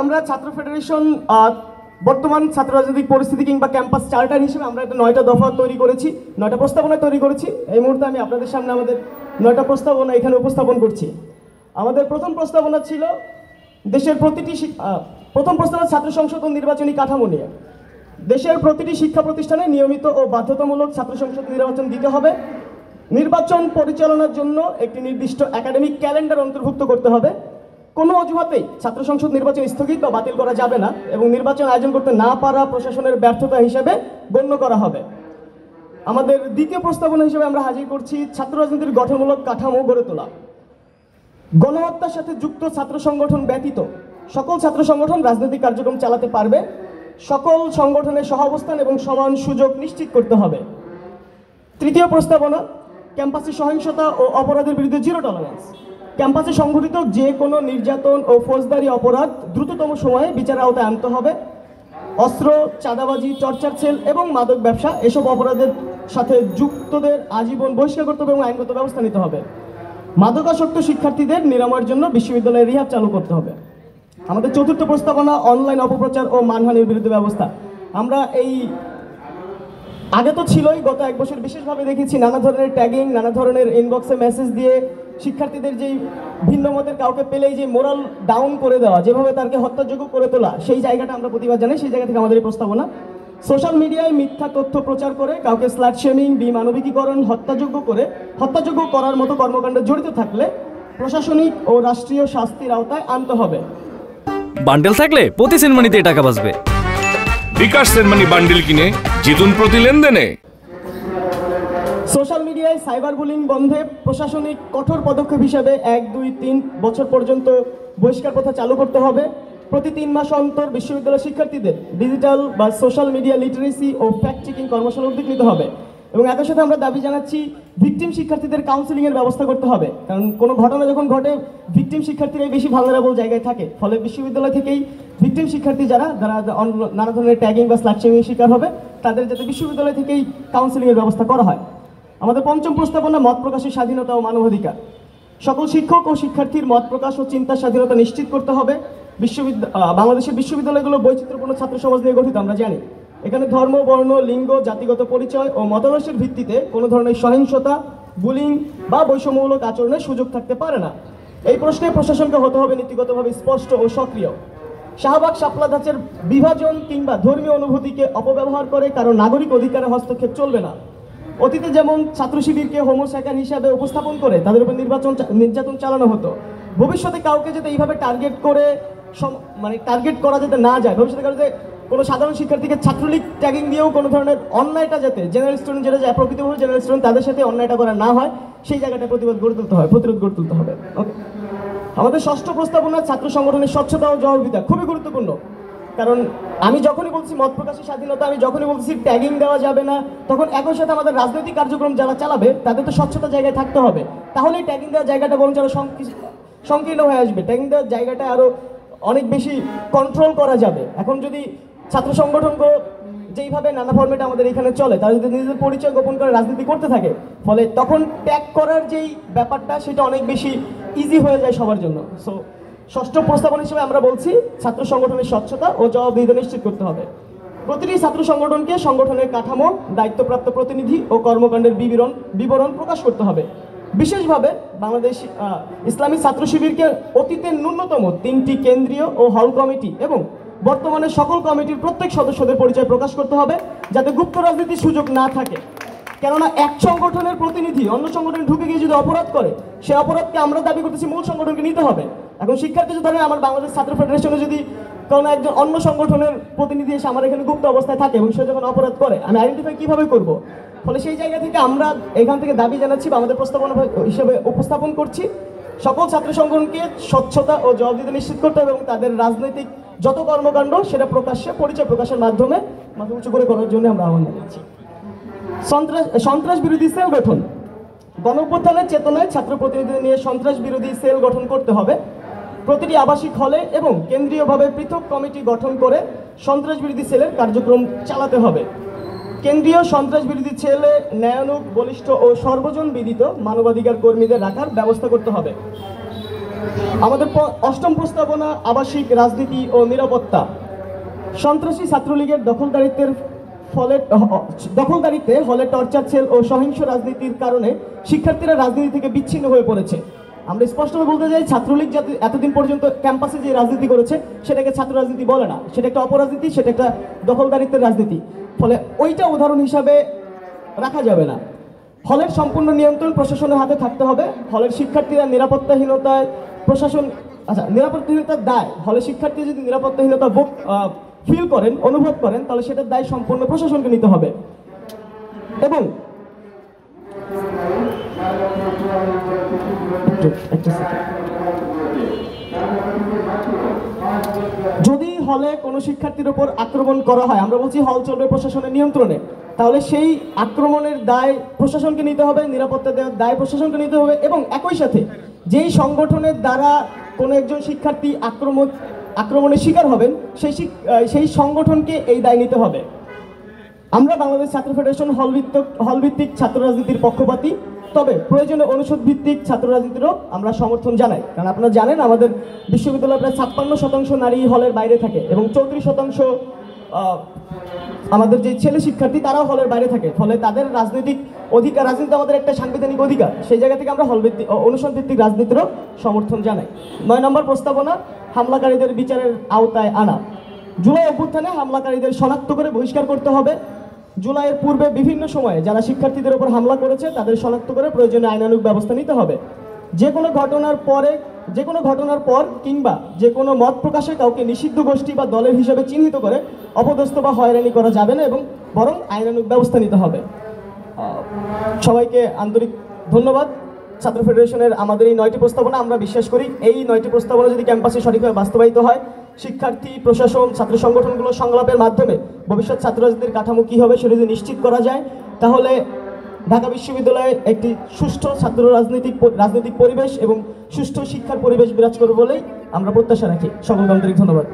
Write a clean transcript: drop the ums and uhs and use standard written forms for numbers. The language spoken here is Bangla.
আমরা ছাত্র ফেডারেশন বর্তমান ছাত্র রাজনৈতিক পরিস্থিতি কিংবা ক্যাম্পাস চার্টার হিসেবে আমরা একটা 9টা দফা তৈরি করেছি, 9টা প্রস্তাবনা তৈরি করেছি। এই মুহূর্তে আমি আপনাদের সামনে আমাদের 9টা প্রস্তাবনা এখানে উপস্থাপন করছি। আমাদের প্রথম প্রস্তাবনা ছিল দেশের প্রতিটি প্রথম প্রস্তাবনা ছাত্র সংসদ ও নির্বাচনী কাঠামো নিয়ে। দেশের প্রতিটি শিক্ষা প্রতিষ্ঠানে নিয়মিত ও বাধ্যতামূলক ছাত্র সংসদ নির্বাচন দিতে হবে। নির্বাচন পরিচালনার জন্য একটি নির্দিষ্ট একাডেমিক ক্যালেন্ডার অন্তর্ভুক্ত করতে হবে। কোনো অজুহাতেই ছাত্র সংসদ নির্বাচন স্থগিত বা বাতিল করা যাবে না এবং নির্বাচন আয়োজন করতে না পারা প্রশাসনের ব্যর্থতা হিসেবে গণ্য করা হবে। আমাদের দ্বিতীয় প্রস্তাবনা হিসেবে আমরা হাজির করছি ছাত্র রাজনীতির গঠনমূলক কাঠামো গড়ে তোলা। গণহত্যার সাথে যুক্ত ছাত্র সংগঠন ব্যতীত সকল ছাত্র সংগঠন রাজনৈতিক কার্যক্রম চালাতে পারবে। সকল সংগঠনের সহাবস্থান এবং সমান সুযোগ নিশ্চিত করতে হবে। তৃতীয় প্রস্তাবনা ক্যাম্পাসে সহিংসতা ও অপরাধের বিরুদ্ধে জিরো টলারেন্স। ক্যাম্পাসে সংঘটিত যে কোনো নির্যাতন ও ফৌজদারি অপরাধ দ্রুততম সময়ে বিচারের আওতায় আনতে হবে। অস্ত্র, চাঁদাবাজি, টর্চার সেল এবং মাদক ব্যবসা এসব অপরাধের সাথে যুক্তদের আজীবন বহিষ্কার করতে হবে এবং আইনগত ব্যবস্থা নিতে হবে। মাদকাসক্ত শিক্ষার্থীদের নিরাময়ের জন্য বিশ্ববিদ্যালয়ে রিহাব চালু করতে হবে। আমাদের চতুর্থ প্রস্তাবনা অনলাইন অপপ্রচার ও মানহানির বিরুদ্ধে ব্যবস্থা। আমরা এই আগে তো ছিলই, গত 1 বছর বিশেষভাবে দেখেছি নানা ধরনের ট্যাগিং, নানা ধরনের ইনবক্সে মেসেজ দিয়ে শিক্ষার্থীদের যেই ভিন্ন মতের কাউকে পেলেই যে মোরাল ডাউন করে দেওয়া, যেভাবে তাকে হত্যাযোগ্য করে তোলা, সেই জায়গাটা আমরা প্রতিবাদ জানাই। সেই জায়গা থেকে আমাদের এই প্রস্তাবনা। সোশ্যাল মিডিয়ায় মিথ্যা তথ্য প্রচার করে কাউকে স্ল্যাট শেমিং, বিমানবিকীকরণ, হত্যাযোগ্য করার মতো কর্মকাণ্ডে জড়িত থাকলে প্রশাসনিক ও রাষ্ট্রীয় শাস্তির আওতায় আনতে হবে। বান্ডেল থাকলে প্রতি সেনমানিতে টাকা বাঁচবে। বিকাশ সেনমানি বান্ডেল কিনে জিতুন প্রতি লেনদেনে। সোশ্যাল মিডিয়ায় সাইবার বুলিং বন্ধে প্রশাসনিক কঠোর পদক্ষেপ হিসেবে 1, 2, 3 বছর পর্যন্ত বহিষ্কার প্রথা চালু করতে হবে। প্রতি 3 মাস অন্তর বিশ্ববিদ্যালয় শিক্ষার্থীদের ডিজিটাল বা সোশ্যাল মিডিয়া লিটারেসি ও ফ্যাক্ট চেকিং কর্মশালা উদ্যোগ নিতে হবে। এবং একই সাথে আমরা দাবি জানাচ্ছি ভিকটিম শিক্ষার্থীদের কাউন্সেলিংয়ের ব্যবস্থা করতে হবে। কারণ কোনো ঘটনা যখন ঘটে ভিকটিম শিক্ষার্থীরাই বেশি ভালনারেবল জায়গায় থাকে। ফলে বিশ্ববিদ্যালয় থেকেই ভিকটিম শিক্ষার্থী যারা নানা ধরনের ট্যাগিং বা স্ল্যাট শেমিংয়ের শিকার হবে তাদের যাতে বিশ্ববিদ্যালয় থেকেই কাউন্সেলিংয়ের ব্যবস্থা করা হয়। আমাদের পঞ্চম প্রস্তাবনা মত প্রকাশের স্বাধীনতা ও মানবাধিকার। সকল শিক্ষক ও শিক্ষার্থীর মত প্রকাশ ও চিন্তার স্বাধীনতা নিশ্চিত করতে হবে। বাংলাদেশের বিশ্ববিদ্যালয়গুলো বৈচিত্র্যপূর্ণ ছাত্র সমাজ নিয়ে গঠিত, আমরা জানি। এখানে ধর্ম, বর্ণ, লিঙ্গ, জাতিগত পরিচয় ও মতাদর্শের ভিত্তিতে কোনো ধরনের সহিংসতা, বুলিং বা বৈষম্যমূলক আচরণের সুযোগ থাকতে পারে না। এই প্রশ্নে প্রশাসনকে হতে হবে নীতিগতভাবে স্পষ্ট ও সক্রিয়। শাহবাগ শাপলা ধাঁচের বিভাজন কিংবা ধর্মীয় অনুভূতিকে অপব্যবহার করে কারো নাগরিক অধিকারে হস্তক্ষেপ চলবে না। অতীতে যেমন ছাত্র শিবিরকে হোমোস্যাকার হিসাবে উপস্থাপন করে তাদের উপর নির্যাতন চালানো হতো, ভবিষ্যতে কাউকে যাতে এইভাবে টার্গেট করা যাতে না যায়, ভবিষ্যতে কাউকে কোনো সাধারণ শিক্ষার্থীকে ছাত্রলীগ ট্যাগিং দিয়েও কোনো ধরনের অন্যায়টা যাতে জেনারেল স্টুডেন্ট যেটা যায় প্রকৃতভাবে জেনারেল স্টুডেন্ট তাদের সাথে অন্যায়টা করা না হয়, সেই জায়গাটা প্রতিরোধ গড়ে তুলতে হবে। ওকে, আমাদের ষষ্ঠ প্রস্তাবনা ছাত্র সংগঠনের স্বচ্ছতা ও জবাবদিহিতা খুবই গুরুত্বপূর্ণ। কারণ আমি যখনই বলছি মত প্রকাশের স্বাধীনতা, আমি যখনই বলছি ট্যাগিং দেওয়া যাবে না, তখন একই সাথে আমাদের রাজনৈতিক কার্যক্রম যারা চালাবে তাদের তো স্বচ্ছতা জায়গায় থাকতে হবে। তাহলেই ট্যাগিং দেওয়ার জায়গাটা বরং আরো সংকীর্ণ হয়ে আসবে, ট্যাগিং দেওয়ার জায়গাটা আরো অনেক বেশি কন্ট্রোল করা যাবে। এখন যদি ছাত্র সংগঠনগুলো যেইভাবে নানা ফর্মেটে আমাদের এখানে চলে, তারা যদি নিজেদের পরিচয় গোপন করে রাজনীতি করতে থাকে, ফলে তখন ট্যাগ করার যেই ব্যাপারটা সেটা অনেক বেশি ইজি হয়ে যায় সবার জন্য। সো ষষ্ঠ প্রস্তাবনা হিসেবে আমরা বলছি ছাত্র সংগঠনের স্বচ্ছতা ও জবাবদিহিতা নিশ্চিত করতে হবে। প্রতিটি ছাত্র সংগঠনকে সংগঠনের কাঠামো, দায়িত্বপ্রাপ্ত প্রতিনিধি ও কর্মকাণ্ডের বিবরণ প্রকাশ করতে হবে। বিশেষভাবে বাংলাদেশ ইসলামী ছাত্র শিবিরকে অতীতের ন্যূনতম 3টি কেন্দ্রীয় ও হল কমিটি এবং বর্তমানে সকল কমিটির প্রত্যেক সদস্যদের পরিচয় প্রকাশ করতে হবে, যাতে গুপ্ত রাজনীতির সুযোগ না থাকে। কেননা এক সংগঠনের প্রতিনিধি অন্য সংগঠনে ঢুকে গিয়ে যদি অপরাধ করে, সে অপরাধকে আমরা দাবি করতেছি মূল সংগঠনকে নিতে হবে। এখন শিক্ষার্থী যদি ধরেন আমার বাংলাদেশ ছাত্র ফেডারেশনে যদি কোনো একজন অন্য সংগঠনের প্রতিনিধি এসে আমার এখানে গুপ্ত অবস্থায় থাকে এবং সে যখন অপরাধ করে, আমি আইডেন্টিফাই কীভাবে করব? ফলে সেই জায়গা থেকে আমরা এখান থেকে দাবি জানাচ্ছি বা আমাদের প্রস্তাবনা হিসেবে উপস্থাপন করছি সকল ছাত্র সংগঠনকে স্বচ্ছতা ও জবাবদিহিতা নিশ্চিত করতে হবে এবং তাদের রাজনৈতিক যত কর্মকাণ্ড সেটা পরিচয় প্রকাশের মাধ্যমে মাথা উঁচু করে করার জন্য আমরা আহ্বান জানাচ্ছি। সন্ত্রাস বিরোধী সেল গঠন। গণঅভ্যুত্থানের চেতনায় ছাত্র প্রতিনিধিদের নিয়ে সন্ত্রাস বিরোধী সেল গঠন করতে হবে। প্রতিটি আবাসিক হলে এবং কেন্দ্রীয়ভাবে পৃথক কমিটি গঠন করে সন্ত্রাস বিরোধী সেলের কার্যক্রম চালাতে হবে। কেন্দ্রীয় সন্ত্রাস বিরোধী সেলে ন্যায়ানুগ, বলিষ্ঠ ও সর্বজন বিদিত মানবাধিকার কর্মীদের রাখার ব্যবস্থা করতে হবে। আমাদের অষ্টম প্রস্তাবনা আবাসিক রাজনীতি ও নিরাপত্তা। সন্ত্রাসী ছাত্রলীগের দখলদারিত্বে হলে টর্চার সেল ও সহিংস রাজনীতির কারণে শিক্ষার্থীরা রাজনীতি থেকে বিচ্ছিন্ন হয়ে পড়েছে। আমরা স্পষ্টভাবে বলতে চাই, ছাত্রলীগ যাতে এতদিন পর্যন্ত ক্যাম্পাসে যে রাজনীতি করেছে সেটাকে ছাত্র রাজনীতি বলে না, সেটা একটা অপরাজনীতি, সেটা একটা দখলদারিত্বের রাজনীতি। ফলে ওইটা উদাহরণ হিসাবে রাখা যাবে না। হলের সম্পূর্ণ নিয়ন্ত্রণ প্রশাসনের হাতে থাকতে হবে। হলের শিক্ষার্থীরা নিরাপত্তাহীনতায় নিরাপত্তাহীনতার দায়, হলে শিক্ষার্থী যদি নিরাপত্তাহীনতা ফিল করেন, অনুভব করেন, তাহলে সেটার দায় সম্পূর্ণ প্রশাসনকে নিতে হবে। এবং যদি হলে কোনো শিক্ষার্থীর উপর আক্রমণ করা হয়, আমরা বলছি হল চলবে প্রশাসনের নিয়ন্ত্রণে, তাহলে সেই আক্রমণের দায় প্রশাসনকে নিতে হবে, নিরাপত্তা দেওয়ার দায় প্রশাসনকে নিতে হবে। এবং একই সাথে যেই সংগঠনের দ্বারা কোনো একজন শিক্ষার্থী আক্রমণের শিকার হবেন, সেই সংগঠনকে এই দায় নিতে হবে। আমরা বাংলাদেশ ছাত্র ফেডারেশন হলভিত্তিক ছাত্র রাজনীতির পক্ষপাতী, তবে প্রয়োজনে অনুষদ ভিত্তিক ছাত্র রাজনীতিরও আমরা সমর্থন জানাই। কারণ আপনারা জানেন, আমাদের বিশ্ববিদ্যালয়ে প্রায় 56% নারী হলের বাইরে থাকে এবং 34% আমাদের যে ছেলে শিক্ষার্থী তারাও হলের বাইরে থাকে। ফলে তাদের রাজনৈতিক অধিকার, রাজনীতি আমাদের একটা সাংবিধানিক অধিকার, সেই জায়গা থেকে আমরা অনুষদ ভিত্তিক রাজনীতিরও সমর্থন জানাই। 9 নম্বর প্রস্তাবনা হামলাকারীদের বিচারের আওতায় আনা। জুলাই অভ্যুত্থানে হামলাকারীদের শনাক্ত করে বহিষ্কার করতে হবে। জুলাইয়ের পূর্বে বিভিন্ন সময়ে যারা শিক্ষার্থীদের উপর হামলা করেছে তাদের শনাক্ত করে প্রয়োজনীয় আইনানুগ ব্যবস্থা নিতে হবে। যে কোনো ঘটনার পর কিংবা যে কোনো মত প্রকাশে কাউকে নিষিদ্ধ গোষ্ঠী বা দলের হিসেবে চিহ্নিত করে অপদস্থ বা হয়রানি করা যাবে না এবং বরং আইনানুগ ব্যবস্থা নিতে হবে। সবাইকে আন্তরিক ধন্যবাদ। ছাত্র ফেডারেশনের আমাদের এই 9টি প্রস্তাবনা, আমরা বিশ্বাস করি এই 9টি প্রস্তাবনা যদি ক্যাম্পাসে সঠিকভাবে বাস্তবায়িত হয়, শিক্ষার্থী, প্রশাসন, ছাত্র সংগঠনগুলো সংলাপের মাধ্যমে ভবিষ্যৎ ছাত্র রাজনীতির কাঠামো কী হবে সেটা যদি নিশ্চিত করা যায়, তাহলে ঢাকা বিশ্ববিদ্যালয়ে একটি সুষ্ঠু ছাত্র রাজনৈতিক পরিবেশ এবং সুষ্ঠু শিক্ষার পরিবেশ বিরাজ করবে বলেই আমরা প্রত্যাশা রাখি। সকলকে আন্তরিক ধন্যবাদ।